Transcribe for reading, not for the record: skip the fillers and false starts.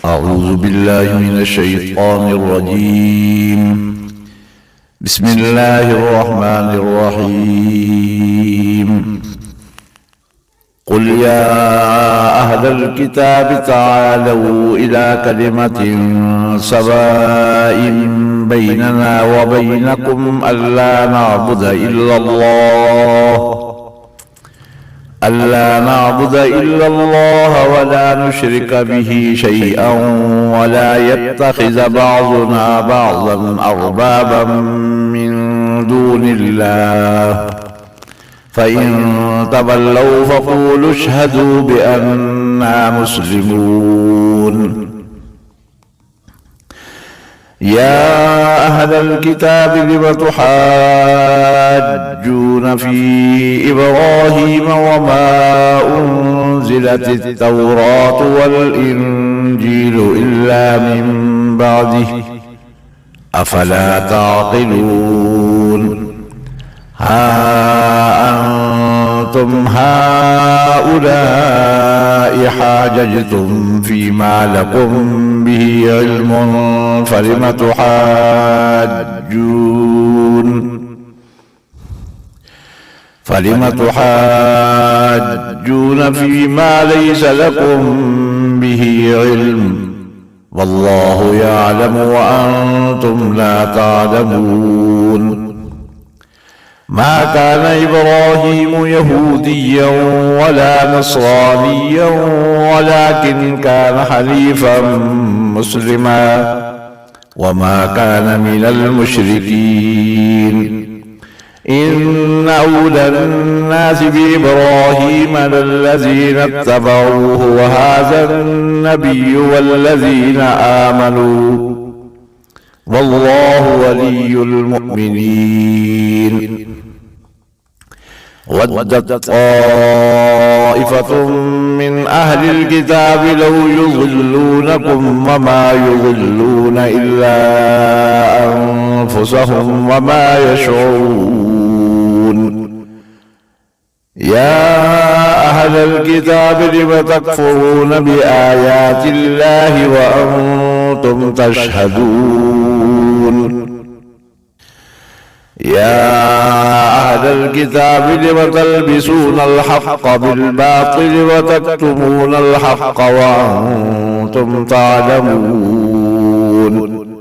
أعوذ بالله من الشيطان الرجيم. بسم الله الرحمن الرحيم. قل يا أهل الكتاب تعالوا إلى كلمة سواء بيننا وبينكم ألا نعبد إلا الله ولا نشرك به شيئا ولا يتخذ بعضنا بعضا أربابا من دون الله فإن تولوا فقولوا اشهدوا بأننا مسلمون. يا أهل الكتاب لم تحاجون في إبراهيم وما أنزلت التوراة والإنجيل إلا من بعده أفلا تعقلون. ها أنتم هؤلاء حاججتم فيما لكم به علم فلم تحاجون فيما ليس لكم به علم والله يعلم وأنتم لا تعلمون. ما كان إبراهيم يهوديا ولا نصرانيا ولكن كان حنيفا مسلما وما كان من المشركين. إن أولى الناس بإبراهيم للذين اتبعوه وهذا النبي والذين آمنوا والله ولي المؤمنين. ودت طائفة من أهل الكتاب لو يضلونكم وما يضلون إلا أنفسهم وما يشعرون. يا أهل الكتاب لم تكفرون بآيات الله وأنتم تشهدون. يا أهل الكتاب لم تلبسون الحق بالباطل وتكتمون الحق وأنتم تعلمون.